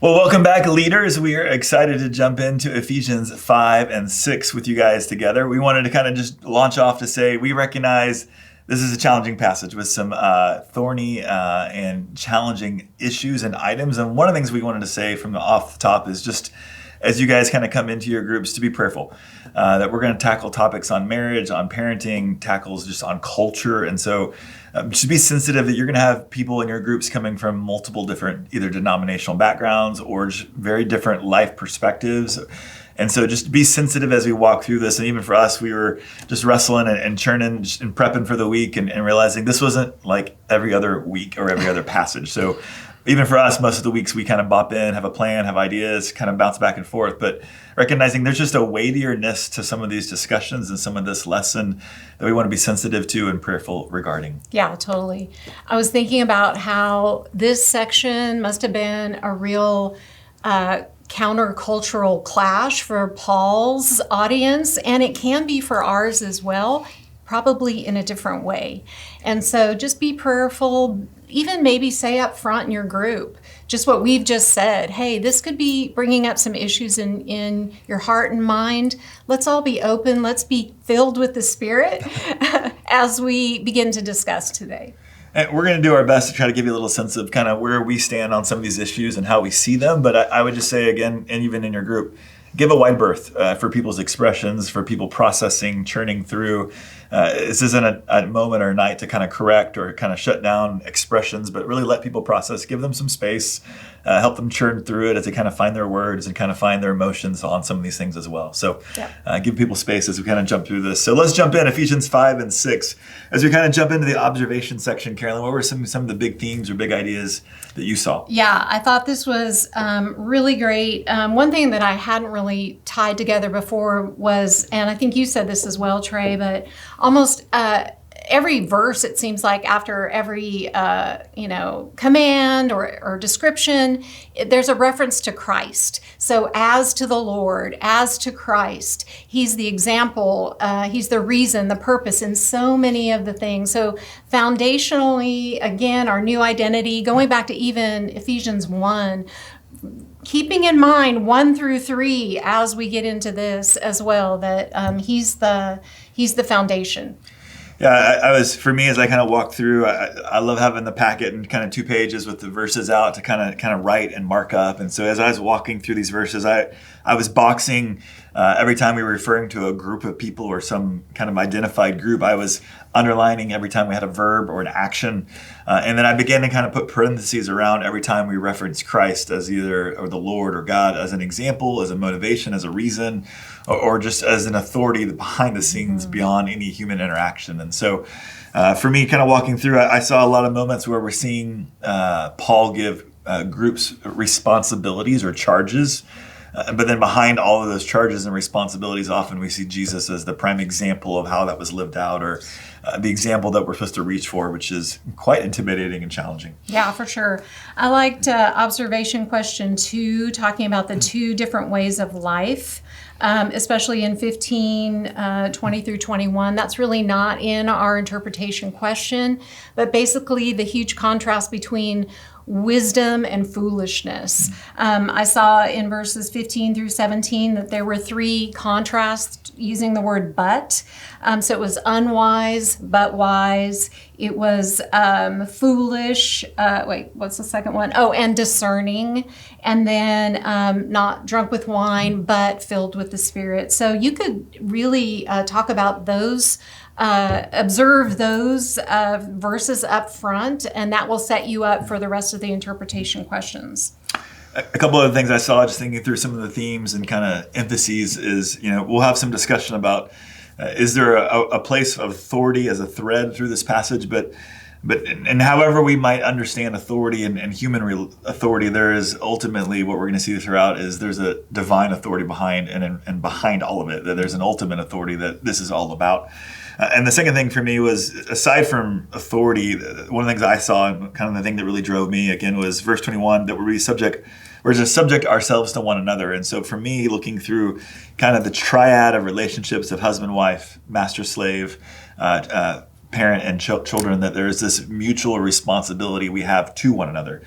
Well, welcome back, leaders. We are excited to jump into Ephesians 5 and 6 with you guys together. We wanted to kind of just launch off to say we recognize this is a challenging passage with some thorny and challenging issues and items. And one of the things we wanted to say from off the top is just as you guys kind of come into your groups to be prayerful, that we're going to tackle topics on marriage, on parenting, tackles just on culture. And so just be sensitive that you're going to have people in your groups coming from multiple different either denominational backgrounds or just very different life perspectives. And so just be sensitive as we walk through this. And even for us, we were just wrestling and churning and prepping for the week and realizing this wasn't like every other week or every other passage. So even for us, most of the weeks we kind of bop in, have a plan, have ideas, kind of bounce back and forth, but recognizing there's just a weightierness to some of these discussions and some of this lesson that we want to be sensitive to and prayerful regarding. Yeah, totally. I was thinking about how this section must have been a real countercultural clash for Paul's audience, and it can be for ours as well, probably in a different way. And so just be prayerful, even maybe say up front in your group, just what we've just said. Hey, this could be bringing up some issues in your heart and mind. Let's all be open. Let's be filled with the Spirit as we begin to discuss today. And we're going to do our best to try to give you a little sense of kind of where we stand on some of these issues and how we see them. But I would just say again, and even in your group, give a wide berth for people's expressions, for people processing, churning through. This isn't a moment or a night to kind of correct or kind of shut down expressions, but really let people process, give them some space, help them churn through it as they kind of find their words and kind of find their emotions on some of these things as well. So give people space as we kind of jump through this. So let's jump in, Ephesians 5 and 6. As we kind of jump into the observation section, Carolyn, what were some of the big themes or big ideas that you saw? Yeah, I thought this was really great. One thing that I hadn't really tied together before was, and I think you said this as well, Trey, but almost every verse, it seems like after every command or description, there's a reference to Christ. So as to the Lord, as to Christ, he's the example, he's the reason, the purpose in so many of the things. So foundationally, again, our new identity, going back to even Ephesians 1, keeping in mind 1 through 3 as we get into this as well, that he's the foundation. Yeah, for me, as I kind of walk through, I love having the packet and kind of 2 pages with the verses out to kind of write and mark up. And so as I was walking through these verses, I was boxing every time we were referring to a group of people or some kind of identified group. I was underlining every time we had a verb or an action. And then I began to kind of put parentheses around every time we referenced Christ as either or the Lord or God as an example, as a motivation, as a reason, or just as an authority behind the scenes beyond any human interaction. And so for me, kind of walking through, I saw a lot of moments where we're seeing Paul give groups responsibilities or charges. But then behind all of those charges and responsibilities, often we see Jesus as the prime example of how that was lived out, or the example that we're supposed to reach for, which is quite intimidating and challenging. Yeah, for sure. I liked observation question 2, talking about the 2 different ways of life, especially in 15, 20 through 21. That's really not in our interpretation question, but basically the huge contrast between wisdom and foolishness. I saw in verses 15 through 17 that there were 3 contrasts using the word but. So it was unwise, but wise. It was foolish. What's the second one? Oh, and discerning. And then not drunk with wine, but filled with the Spirit. So you could really talk about those, observe those verses up front, and that will set you up for the rest of the interpretation questions. A couple of things I saw just thinking through some of the themes and kind of emphases is, we'll have some discussion about is there a place of authority as a thread through this passage, but however we might understand authority and human authority, there is ultimately what we're going to see throughout is there's a divine authority behind and behind all of it, that there's an ultimate authority that this is all about. And the second thing for me was, aside from authority, one of the things I saw and kind of the thing that really drove me again was verse 21, that we're to subject ourselves to one another. And so for me, looking through kind of the triad of relationships of husband, wife, master, slave, parent and children, that there is this mutual responsibility we have to one another.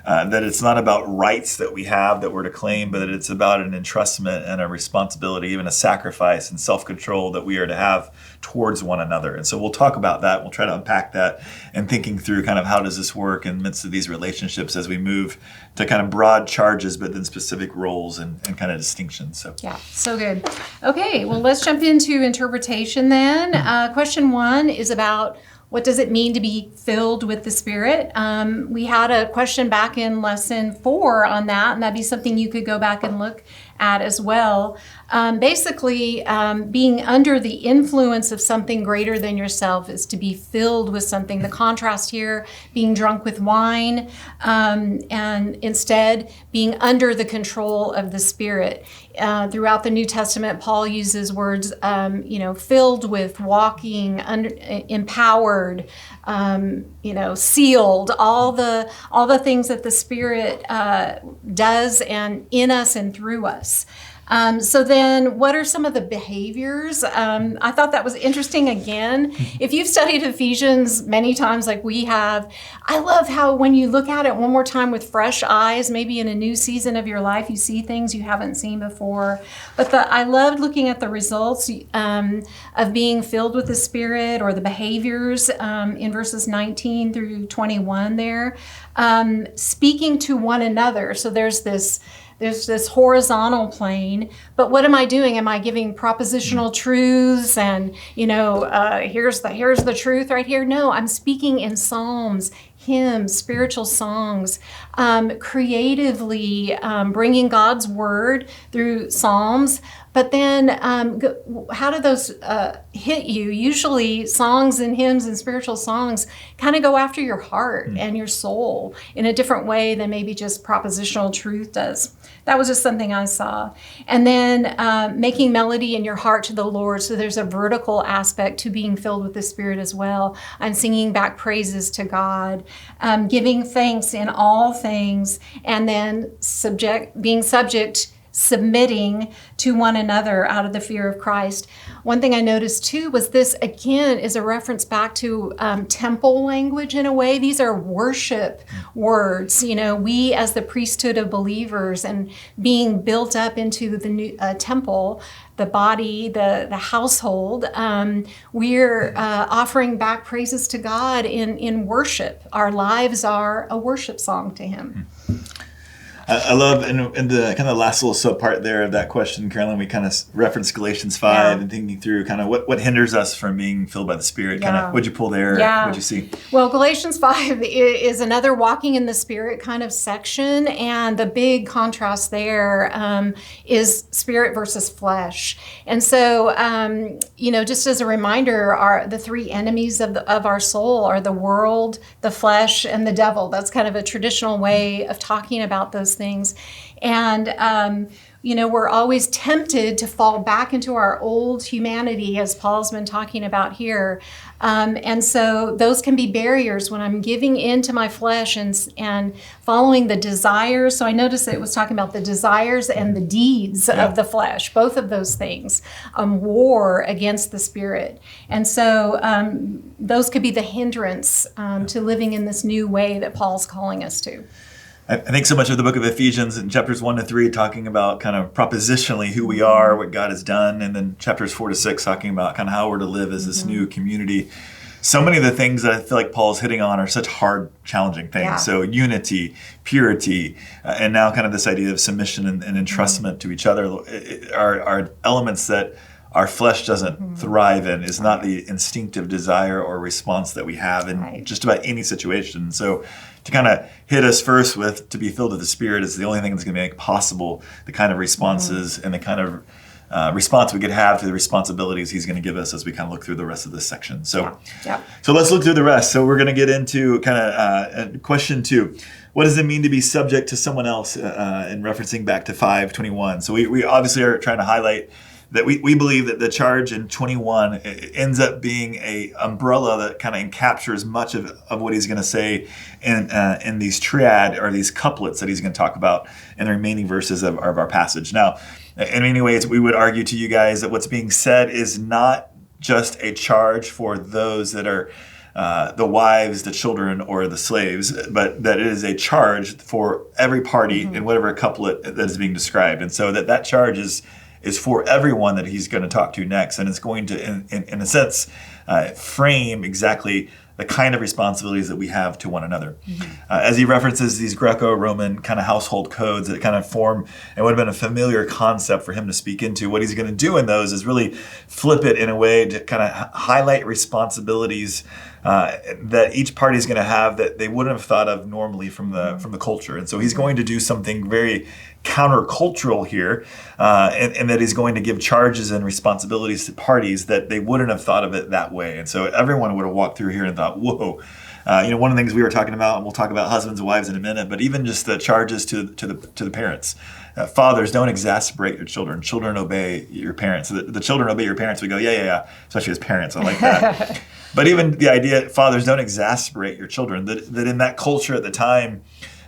that it's not about rights that we have that we're to claim, but that it's about an entrustment and a responsibility, even a sacrifice and self-control that we are to have towards one another. And so we'll talk about that. We'll try to unpack that and thinking through kind of how does this work in the midst of these relationships as we move to kind of broad charges, but then specific roles and kind of distinctions. So yeah, so good. Okay, well, let's jump into interpretation then. Question 1 is about what does it mean to be filled with the Spirit? We had a question back in lesson 4 on that, and that'd be something you could go back and look at as well. Basically, being under the influence of something greater than yourself is to be filled with something. The contrast here, being drunk with wine, and instead being under the control of the Spirit. Throughout the New Testament, Paul uses words, filled with, walking, empowered, sealed, all the things that the Spirit does and in us and through us. So then what are some of the behaviors? I thought that was interesting again. If you've studied Ephesians many times like we have, I love how when you look at it one more time with fresh eyes, maybe in a new season of your life, you see things you haven't seen before. But I loved looking at the results of being filled with the Spirit, or the behaviors in verses 19 through 21 there. Speaking to one another. So there's this horizontal plane, but what am I doing? Am I giving propositional truths and, here's the truth right here? No, I'm speaking in psalms, hymns, spiritual songs, creatively bringing God's word through psalms. But then how do those hit you? Usually songs and hymns and spiritual songs kind of go after your heart and your soul in a different way than maybe just propositional truth does. That was just something I saw. And then making melody in your heart to the Lord. So there's a vertical aspect to being filled with the Spirit as well. I'm singing back praises to God, giving thanks in all things, and then submitting to one another out of the fear of Christ. One thing I noticed too was this again is a reference back to temple language in a way. These are worship words. We as the priesthood of believers and being built up into the new temple, the body, the household, we're offering back praises to God in worship. Our lives are a worship song to Him. I love in the kind of last little sub part there of that question, Carolyn, we kind of referenced Galatians 5 and thinking through kind of what hinders us from being filled by the Spirit. Kind of what'd you pull there? What'd you see? Well, Galatians 5 is another walking in the Spirit kind of section, and the big contrast there is spirit versus flesh. And so, just as a reminder, the three enemies of our soul are the world, the flesh, and the devil. That's kind of a traditional way of talking about those things. And, we're always tempted to fall back into our old humanity, as Paul's been talking about here. And so those can be barriers when I'm giving into my flesh and following the desires. So I noticed that it was talking about the desires and the deeds of the flesh, both of those things, war against the Spirit. And so those could be the hindrance to living in this new way that Paul's calling us to. I think so much of the book of Ephesians in chapters 1 to 3 talking about kind of propositionally who we are, what God has done, and then chapters 4 to 6 talking about kind of how we're to live as this new community. So many of the things that I feel like Paul's hitting on are such hard, challenging things. Yeah. So unity, purity, and now kind of this idea of submission and entrustment to each other are elements that our flesh doesn't thrive in, is not the instinctive desire or response that we have in just about any situation. So to kind of hit us first with to be filled with the Spirit is the only thing that's going to make possible the kind of responses and the kind of response we could have to the responsibilities He's going to give us as we kind of look through the rest of this section. So, so let's look through the rest. So we're going to get into kind of question 2. What does it mean to be subject to someone else in referencing back to 5:21? So we obviously are trying to highlight that we believe that the charge in 21 ends up being a umbrella that kind of captures much of what he's going to say in these triad or these couplets that he's going to talk about in the remaining verses of our passage. Now, in many ways, we would argue to you guys that what's being said is not just a charge for those that are the wives, the children, or the slaves, but that it is a charge for every party in whatever couplet that is being described. And so that charge is for everyone that he's going to talk to next. And it's going to, in a sense, frame exactly the kind of responsibilities that we have to one another. As he references these Greco-Roman kind of household codes that kind of form, and would have been a familiar concept for him to speak into, what he's going to do in those is really flip it in a way to kind of highlight responsibilities that each party is going to have that they wouldn't have thought of normally from the culture. And so he's going to do something very countercultural here, and that he's going to give charges and responsibilities to parties that they wouldn't have thought of it that way. And so everyone would have walked through here and thought, whoa. One of the things we were talking about, and we'll talk about husbands and wives in a minute, but even just the charges to the parents. Fathers, don't exasperate your children. Children, obey your parents. So the children obey your parents. We go, yeah. Especially as parents, I like that. But even the idea, fathers, don't exasperate your children. That in that culture at the time,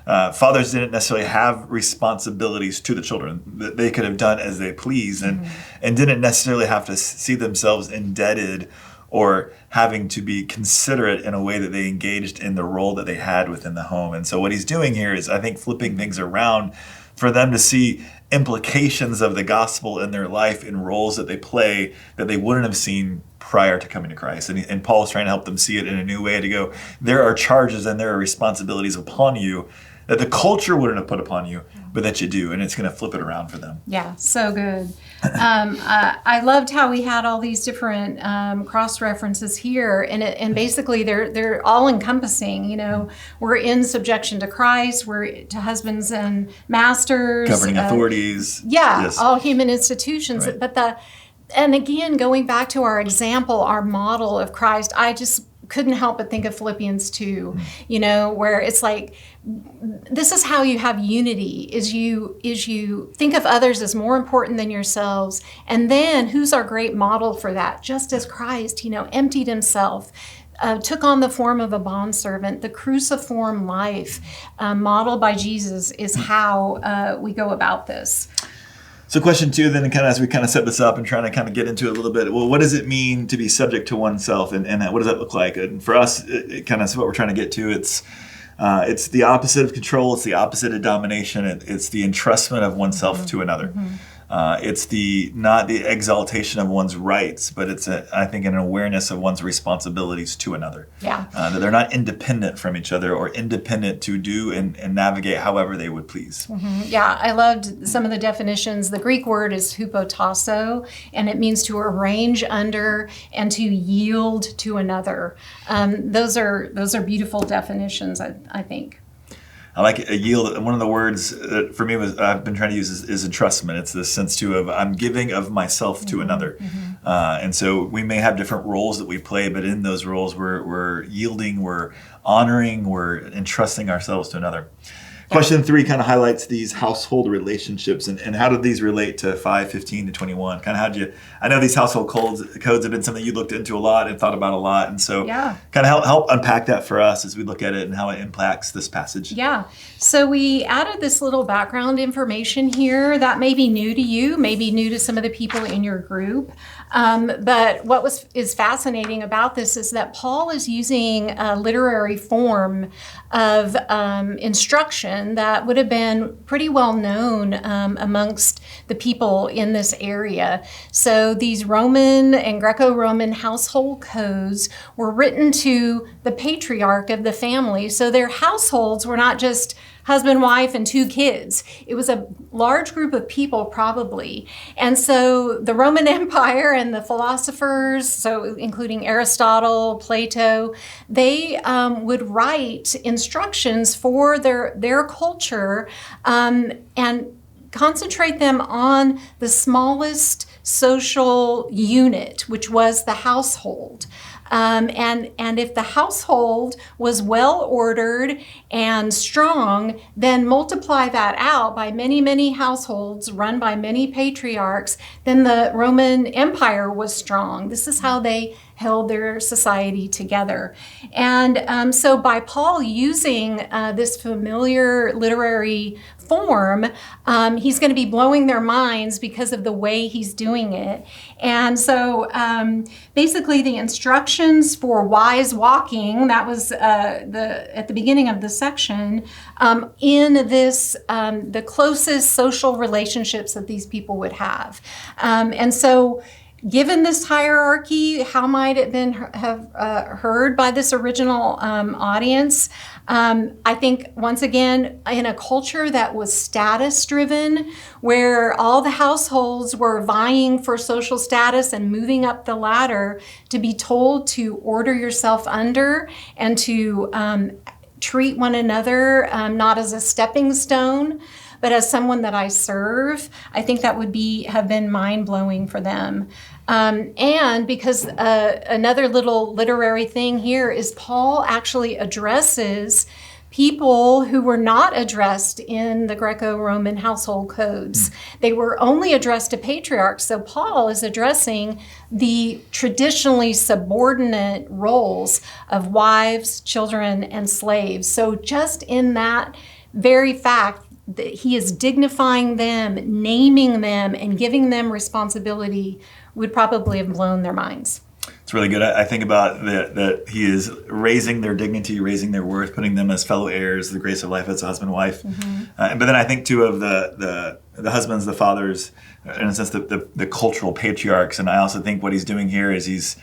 fathers didn't necessarily have responsibilities to the children. That they could have done as they pleased, and didn't necessarily have to see themselves indebted or having to be considerate in a way that they engaged in the role that they had within the home. And so what he's doing here is, I think, flipping things around for them to see implications of the gospel in their life in roles that they play that they wouldn't have seen prior to coming to Christ. And Paul's trying to help them see it in a new way, to go, there are charges and there are responsibilities upon you that the culture wouldn't have put upon you, but that you do, and it's going to flip it around for them. Yeah, so good. I loved how we had all these different cross references here, and basically they're all encompassing. We're in subjection to Christ. We're to husbands and masters, governing authorities. Yeah, yes. All human institutions. Right. And again, going back to our example, our model of Christ, I just couldn't help but think of Philippians 2, where it's like, this is how you have unity, is you think of others as more important than yourselves. And then who's our great model for that? Just as Christ, emptied himself, took on the form of a bondservant. The cruciform life modeled by Jesus is how we go about this. So question 2, then, as we set this up and trying to get into it a little bit, well, what does it mean to be subject to oneself, and what does that look like? And for us, it is what we're trying to get to. It's the opposite of control. It's the opposite of domination. It's the entrustment of oneself to another. It's not the exaltation of one's rights, but it's I think an awareness of one's responsibilities to another. Yeah. That they're not independent from each other, or independent to do and navigate however they would please. Yeah, I loved some of the definitions. The Greek word is hupotasso, and it means to arrange under and to yield to another. Those are beautiful definitions, I think. I like a yield. One of the words that for me I've been trying to use is entrustment. It's this sense too of I'm giving of myself to another. And so we may have different roles that we play, but in those roles we're yielding, we're honoring, we're entrusting ourselves to another. Question 3 highlights these household relationships, and how do these relate to 5:15-21? I know these household codes have been something you looked into a lot and thought about a lot, and so help unpack that for us as we look at it and how it impacts this passage. Yeah, so we added this little background information here that may be new to you, maybe new to some of the people in your group. But what is fascinating about this is that Paul is using a literary form of instruction that would have been pretty well known amongst the people in this area. So these Roman and Greco-Roman household codes were written to the patriarch of the family. So their households were not just husband, wife, and 2 kids. It was a large group of people, probably. And so the Roman Empire and the philosophers, so including Aristotle, Plato, they would write instructions for their culture and concentrate them on the smallest social unit, which was the household. And if the household was well ordered and strong, then multiply that out by many, many households run by many patriarchs, then the Roman Empire was strong. This is how they held their society together. And so by Paul using this familiar literary form, he's going to be blowing their minds because of the way he's doing it. And so basically the instructions for wise walking, that was at the beginning of the section, in this the closest social relationships that these people would have. And so given this hierarchy, how might it have heard by this original audience? I think, once again, in a culture that was status-driven, where all the households were vying for social status and moving up the ladder, to be told to order yourself under and to treat one another not as a stepping stone, but as someone that I serve, I think that would have been mind-blowing for them. And because another little literary thing here is Paul actually addresses people who were not addressed in the Greco-Roman household codes. They were only addressed to patriarchs. So Paul is addressing the traditionally subordinate roles of wives, children, and slaves. So just in that very fact, that he is dignifying them, naming them, and giving them responsibility would probably have blown their minds. It's really good. I think about that he is raising their dignity, raising their worth, putting them as fellow heirs, the grace of life as a husband and wife. But then I think too of the husbands, the fathers, in a sense, the cultural patriarchs. And I also think what he's doing here is he's,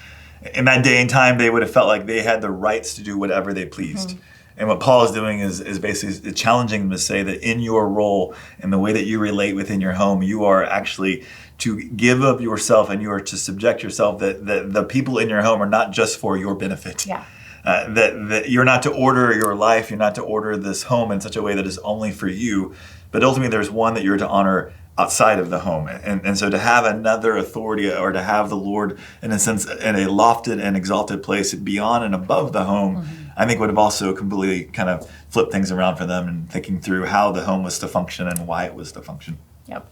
in that day and time, they would have felt like they had the rights to do whatever they pleased. And what Paul is doing is basically challenging them to say that in your role and the way that you relate within your home, you are actually to give up yourself and you are to subject yourself, that the people in your home are not just for your benefit. Yeah. That you're not to order your life, you're not to order this home in such a way that is only for you, but ultimately there's one that you're to honor outside of the home. And so to have another authority, or to have the Lord, in a sense, in a lofted and exalted place beyond and above the home, I think would have also completely kind of flipped things around for them, and thinking through how the home was to function and why it was to function. Yep.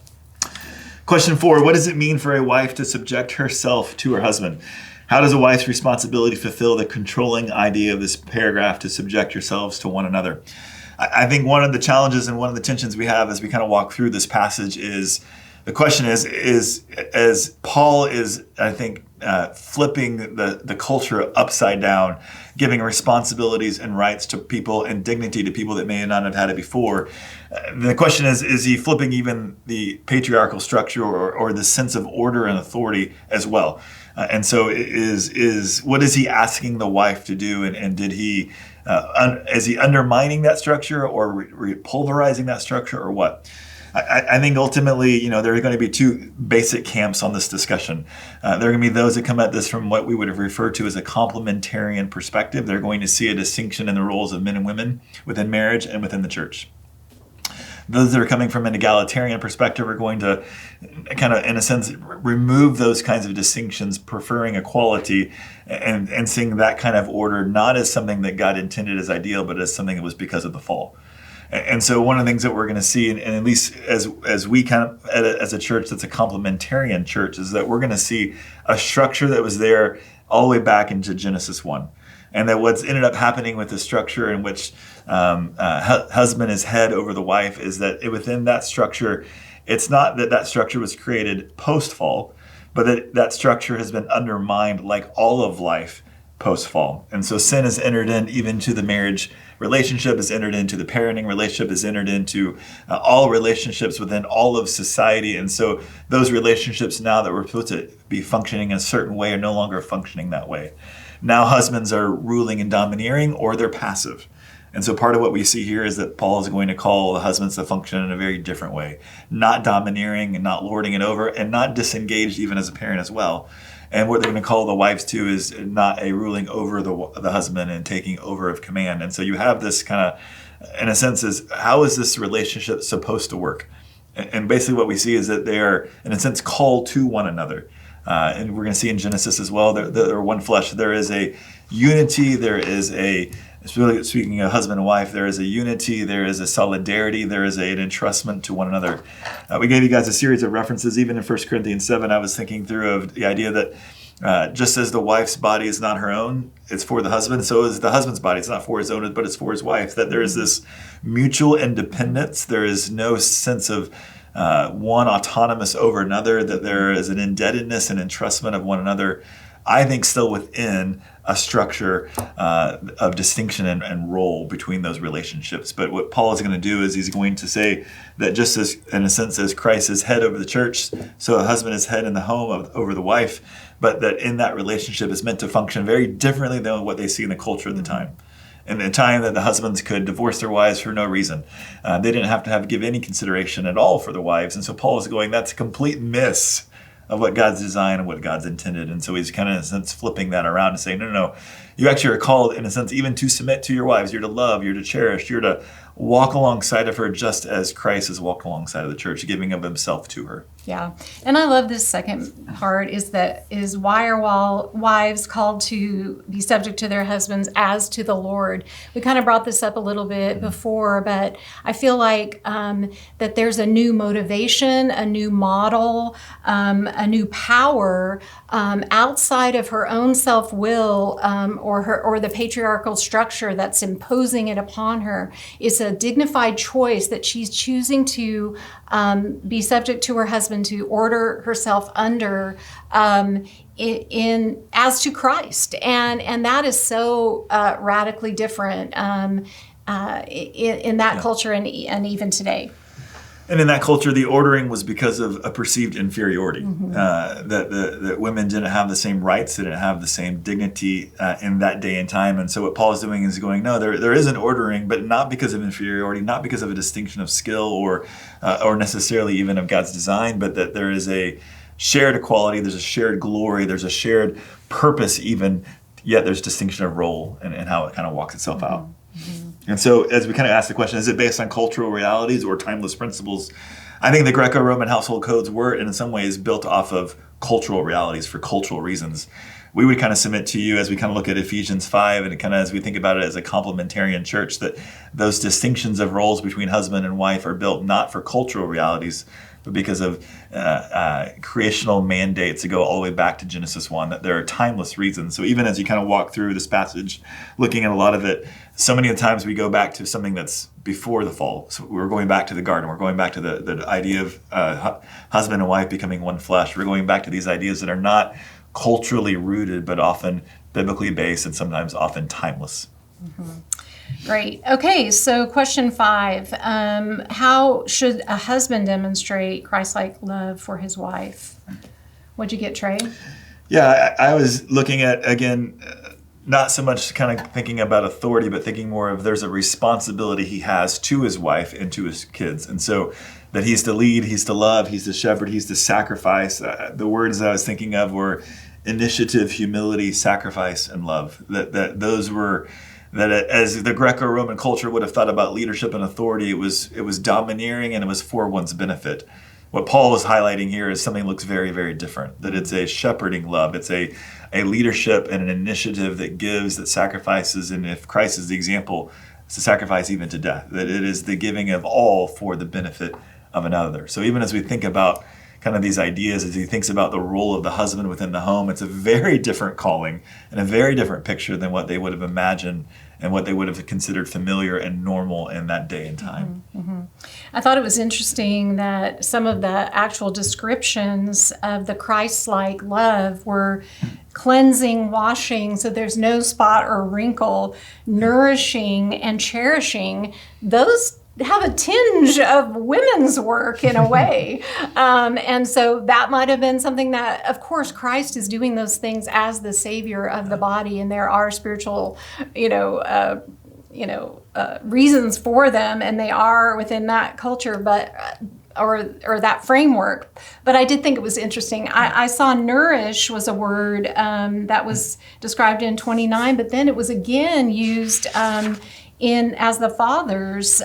Question 4, what does it mean for a wife to subject herself to her husband? How does a wife's responsibility fulfill the controlling idea of this paragraph, to subject yourselves to one another? I think one of the challenges and one of the tensions we have as we kind of walk through this passage is, the question is as Paul is, I think, flipping the culture upside down, giving responsibilities and rights to people and dignity to people that may not have had it before. The question is he flipping even the patriarchal structure or the sense of order and authority as well? And so what is he asking the wife to do? And did he, is he undermining that structure or pulverizing that structure, or what? I think ultimately, there are going to be two basic camps on this discussion. There are going to be those that come at this from what we would have referred to as a complementarian perspective. They're going to see a distinction in the roles of men and women within marriage and within the church. Those that are coming from an egalitarian perspective are going to kind of, in a sense, remove those kinds of distinctions, preferring equality and seeing that kind of order not as something that God intended as ideal, but as something that was because of the fall. And so one of the things that we're going to see, and at least as we kind of, as a church that's a complementarian church, is that we're going to see a structure that was there all the way back into Genesis 1. And that what's ended up happening with the structure in which husband is head over the wife is that within that structure, it's not that structure was created post-fall, but that structure has been undermined like all of life post-fall. And so sin has entered in even to the marriage relationship, has entered into the parenting relationship, has entered into all relationships within all of society. And so those relationships now that were supposed to be functioning in a certain way are no longer functioning that way. Now husbands are ruling and domineering, or they're passive. And so part of what we see here is that Paul is going to call the husbands to function in a very different way, not domineering and not lording it over, and not disengaged even as a parent as well. And what they're going to call the wives to is not a ruling over the husband and taking over of command. And so you have this kind of, in a sense, is how is this relationship supposed to work? And basically what we see is that they are, in a sense, called to one another. And we're going to see in Genesis as well, they're one flesh. There is a unity, there is speaking of husband and wife, there is a unity, there is a solidarity, there is an entrustment to one another. We gave you guys a series of references, even in 1 Corinthians 7, I was thinking through of the idea that Just as the wife's body is not her own, it's for the husband, so is the husband's body. It's not for his own, but it's for his wife. That there is this mutual independence. There is no sense of one autonomous over another, that there is an indebtedness and entrustment of one another, I think still within a structure of distinction and role between those relationships. But what Paul is going to do is he's going to say that just as, in a sense, as Christ is head over the church, so a husband is head in the home over the wife, but that in that relationship is meant to function very differently than what they see in the culture at the time. In the time that the husbands could divorce their wives for no reason. They didn't have to give any consideration at all for the wives. And so Paul is going, that's a complete miss of what God's designed and what God's intended. And so he's kind of, in a sense, flipping that around and saying, no. You actually are called, in a sense, even to submit to your wives. You're to love, you're to cherish, you're to walk alongside of her just as Christ has walked alongside of the church, giving of himself to her. Yeah. And I love this second part is why are wives called to be subject to their husbands as to the Lord? We kind of brought this up a little bit before, but I feel like that there's a new motivation, a new model, a new power outside of her own self-will or the patriarchal structure that's imposing it upon her. It's a dignified choice that she's choosing to be subject to her husband, to order herself under in as to Christ, and that is so radically different in that culture and even today. And in that culture, the ordering was because of a perceived inferiority, that women didn't have the same rights, they didn't have the same dignity in that day and time. And so what Paul is doing is going, no, there is an ordering, but not because of inferiority, not because of a distinction of skill or necessarily even of God's design, but that there is a shared equality, there's a shared glory, there's a shared purpose even, yet there's distinction of role and how it kind of walks itself out. And so as we kind of ask the question, is it based on cultural realities or timeless principles? I think the Greco-Roman household codes were in some ways built off of cultural realities for cultural reasons. We would kind of submit to you as we kind of look at Ephesians 5 and kind of as we think about it as a complementarian church, that those distinctions of roles between husband and wife are built not for cultural realities, but because of creational mandates that go all the way back to Genesis 1, that there are timeless reasons. So even as you kind of walk through this passage, looking at a lot of it, so many of the times we go back to something that's before the fall. So we're going back to the garden. We're going back to the idea of husband and wife becoming one flesh. We're going back to these ideas that are not culturally rooted, but often biblically based and sometimes often timeless. Great. Okay, so question 5. How should a husband demonstrate Christ-like love for his wife? What'd you get, Trey? Yeah, I was looking at, again, not so much kind of thinking about authority, but thinking more of there's a responsibility he has to his wife and to his kids. And so that he's to lead, he's to love, he's to shepherd, he's to sacrifice. The words that I was thinking of were initiative, humility, sacrifice, and love. That those were... That as the Greco-Roman culture would have thought about leadership and authority, it was domineering and it was for one's benefit. What Paul is highlighting here is something that looks very, very different, that it's a shepherding love. It's a leadership and an initiative that gives, that sacrifices, and if Christ is the example, it's a sacrifice even to death, that it is the giving of all for the benefit of another. So even as we think about kind of these ideas, as he thinks about the role of the husband within the home, it's a very different calling and a very different picture than what they would have imagined and what they would have considered familiar and normal in that day and time. I thought it was interesting that some of the actual descriptions of the Christ-like love were cleansing, washing, so there's no spot or wrinkle, nourishing and cherishing. Those have a tinge of women's work in a way. And so that might have been something that, of course, Christ is doing those things as the Savior of the body, and there are spiritual, reasons for them, and they are within that culture, but or that framework. But I did think it was interesting. I saw nourish was a word that was described in 29, but then it was again used as the fathers,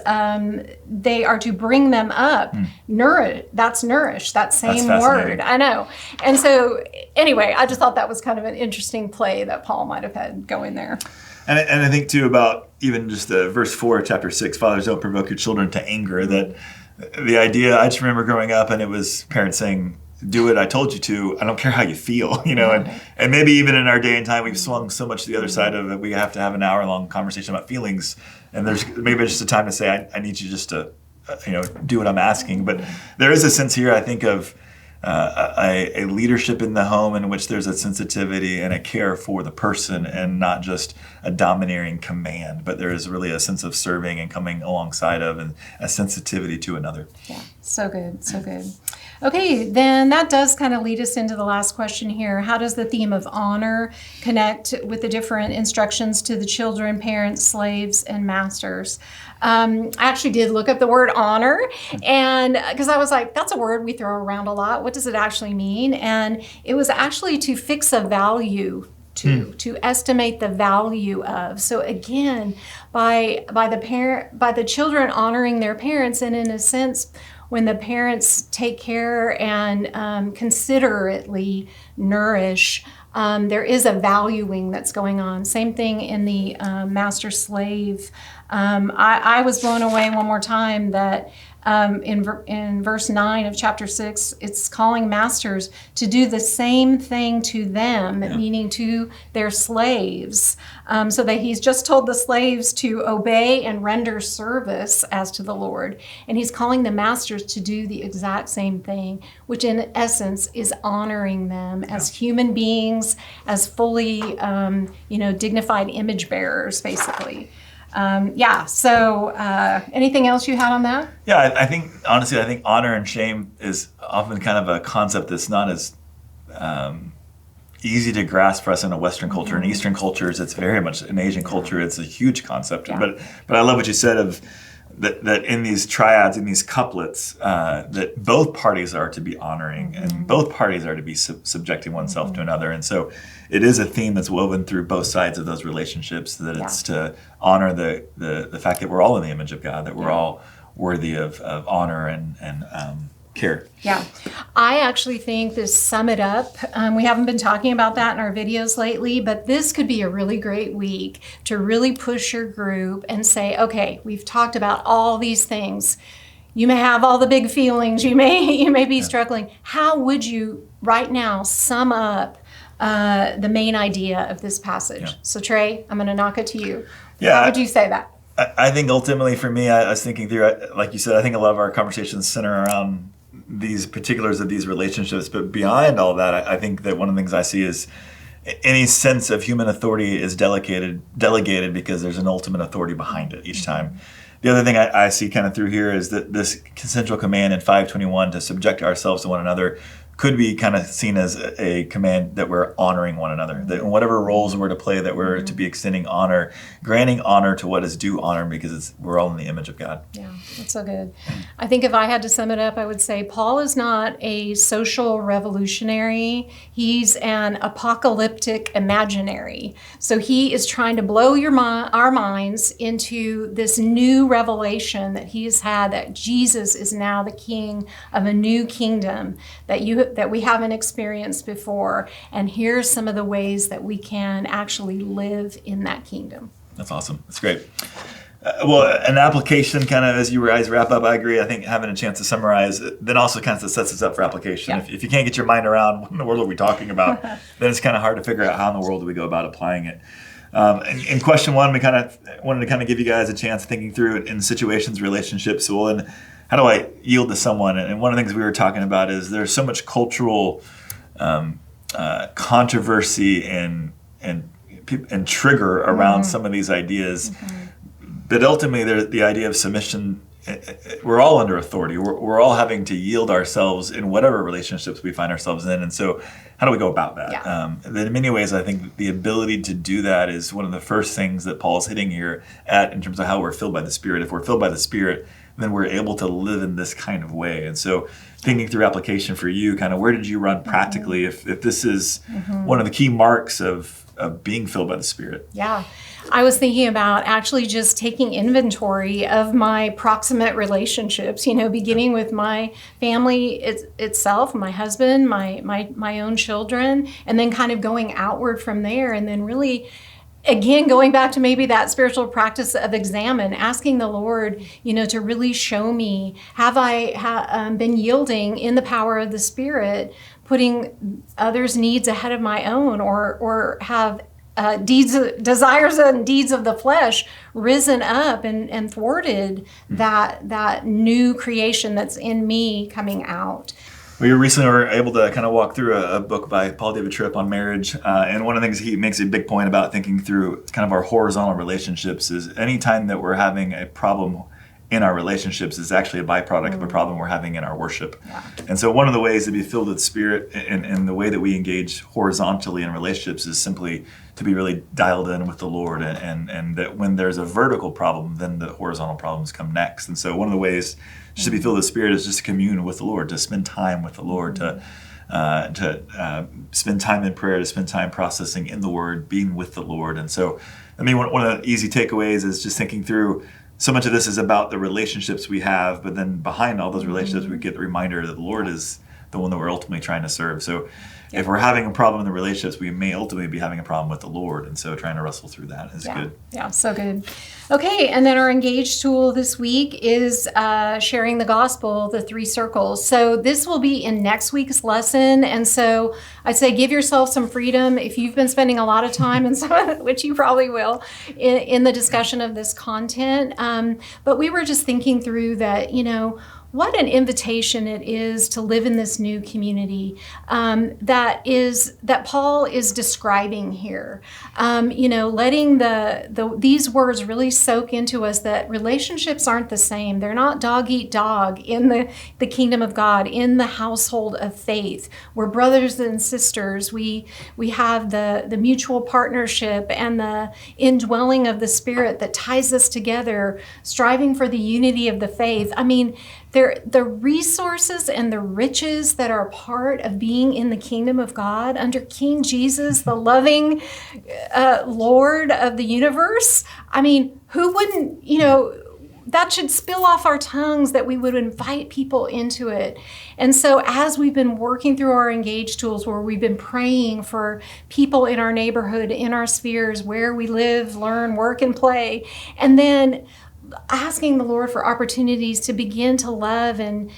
they are to bring them up. Nourish, that same word. I know. And so anyway, I just thought that was kind of an interesting play that Paul might have had going there. And I think too about even just the verse 4 of chapter 6, fathers, don't provoke your children to anger, that the idea, I just remember growing up and it was parents saying, do what I told you to. I don't care how you feel, and maybe even in our day and time, we've swung so much to the other side of it. We have to have an hour-long conversation about feelings, and there's maybe just a time to say, I need you just to, do what I'm asking. But there is a sense here, I think, of a leadership in the home in which there's a sensitivity and a care for the person, and not just a domineering command, but there is really a sense of serving and coming alongside of, and a sensitivity to another. Yeah, so good, so good. Okay, then that does kind of lead us into the last question here. How does the theme of honor connect with the different instructions to the children, parents, slaves, and masters? I actually did look up the word honor, and because I was like, that's a word we throw around a lot. What does it actually mean? And it was actually to fix a value to estimate the value of. So again, by the children honoring their parents, and in a sense, when the parents take care and considerately nourish, there is a valuing that's going on. Same thing in the master-slave. I was blown away one more time that in verse 9 of chapter 6, it's calling masters to do the same thing to them, meaning to their slaves. So that he's just told the slaves to obey and render service as to the Lord. And he's calling the masters to do the exact same thing, which in essence is honoring them as human beings, as fully, dignified image bearers, basically. So anything else you had on that? Yeah, I think honor and shame is often kind of a concept that's not as easy to grasp for us in a Western culture. In Eastern cultures, it's very much, in Asian culture, it's a huge concept. Yeah. But I love what you said of that in these triads, in these couplets, that both parties are to be honoring, and both parties are to be subjecting oneself to another. And so it is a theme that's woven through both sides of those relationships, that it's to honor the fact that we're all in the image of God, that we're all worthy of honor and care. Yeah. I actually think this sum it up. We haven't been talking about that in our videos lately, but this could be a really great week to really push your group and say, okay, we've talked about all these things. You may have all the big feelings. You may be struggling. How would you right now sum up the main idea of this passage? Yeah. So Trey, I'm going to knock it to you. Yeah. How would you say that? I think ultimately for me, I was thinking through, like you said, I think a lot of our conversations center around these particulars of these relationships. But beyond all that, I think that one of the things I see is any sense of human authority is delegated because there's an ultimate authority behind it each time. The other thing I see kind of through here is that this central command in 5:21 to subject ourselves to one another could be kind of seen as a command that we're honoring one another, that in whatever roles we're to play, that we're to be extending honor, granting honor to what is due honor, because we're all in the image of God. Yeah, that's so good. I think if I had to sum it up, I would say Paul is not a social revolutionary. He's an apocalyptic imaginary. So he is trying to blow our minds into this new revelation that he has had, that Jesus is now the king of a new kingdom that we haven't experienced before. And here's some of the ways that we can actually live in that kingdom. That's awesome. That's great. Well, an application kind of as you guys wrap up, I agree. I think having a chance to summarize then also kind of sets us up for application. Yeah. If you can't get your mind around what in the world are we talking about, then it's kind of hard to figure out how in the world do we go about applying it. In question one, we kind of wanted to give you guys a chance thinking through it in situations, relationships. Well, and how do I yield to someone? And one of the things we were talking about is there's so much cultural controversy and trigger around some of these ideas. But ultimately, the idea of submission, we're all under authority. We're all having to yield ourselves in whatever relationships we find ourselves in. And so how do we go about that? Yeah. In many ways, I think the ability to do that is one of the first things that Paul's hitting here at in terms of how we're filled by the Spirit. If we're filled by the Spirit, then we're able to live in this kind of way. And so thinking through application for you, kind of where did you run practically if this is one of the key marks of being filled by the Spirit? Yeah. I was thinking about actually just taking inventory of my proximate relationships, beginning with my family itself, my husband, my own children, and then kind of going outward from there, and then really again, going back to maybe that spiritual practice of examine, asking the Lord, to really show me, have I been yielding in the power of the Spirit, putting others' needs ahead of my own, or have desires and deeds of the flesh risen up and thwarted that new creation that's in me coming out. We recently were able to kind of walk through a book by Paul David Tripp on marriage. And one of the things he makes a big point about thinking through kind of our horizontal relationships is anytime that we're having a problem in our relationships is actually a byproduct of a problem we're having in our worship. Yeah. And so one of the ways to be filled with Spirit in the way that we engage horizontally in relationships is simply to be really dialed in with the Lord, and that when there's a vertical problem, then the horizontal problems come next. And so one of the ways just to be filled with Spirit is just to commune with the Lord, to spend time with the Lord, to spend time in prayer, to spend time processing in the Word, being with the Lord. And so, one of the easy takeaways is just thinking through, so much of this is about the relationships we have, but then behind all those relationships, we get the reminder that the Lord is the one that we're ultimately trying to serve. So if we're having a problem in the relationships, we may ultimately be having a problem with the Lord. And so trying to wrestle through that is good. Yeah, so good. Okay, and then our Engage tool this week is sharing the gospel, the 3 circles. So this will be in next week's lesson. And so I'd say give yourself some freedom if you've been spending a lot of time, in some of it, which you probably will, in the discussion of this content. But we were just thinking through that, what an invitation it is to live in this new community that Paul is describing here. Letting these words really soak into us that relationships aren't the same. They're not dog eat dog in the kingdom of God, in the household of faith. We're brothers and sisters. We have the mutual partnership and the indwelling of the Spirit that ties us together, striving for the unity of the faith. The resources and the riches that are part of being in the kingdom of God under King Jesus, the loving Lord of the universe. Who wouldn't, that should spill off our tongues that we would invite people into it. And so as we've been working through our Engage tools, where we've been praying for people in our neighborhood, in our spheres, where we live, learn, work, and play, and then asking the Lord for opportunities to begin to love and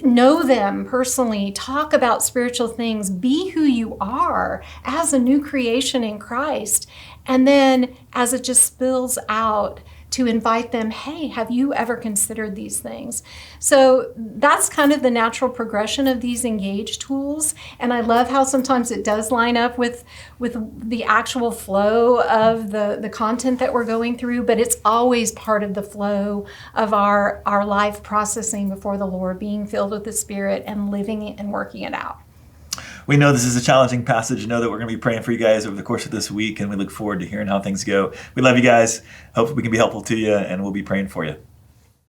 know them personally, talk about spiritual things, be who you are as a new creation in Christ. And then as it just spills out, to invite them, hey, have you ever considered these things? So that's kind of the natural progression of these Engage tools. And I love how sometimes it does line up with the actual flow of the content that we're going through, but it's always part of the flow of our life processing before the Lord, being filled with the Spirit and living it and working it out. We know this is a challenging passage. Know that we're going to be praying for you guys over the course of this week, and we look forward to hearing how things go. We love you guys. Hope we can be helpful to you, and we'll be praying for you.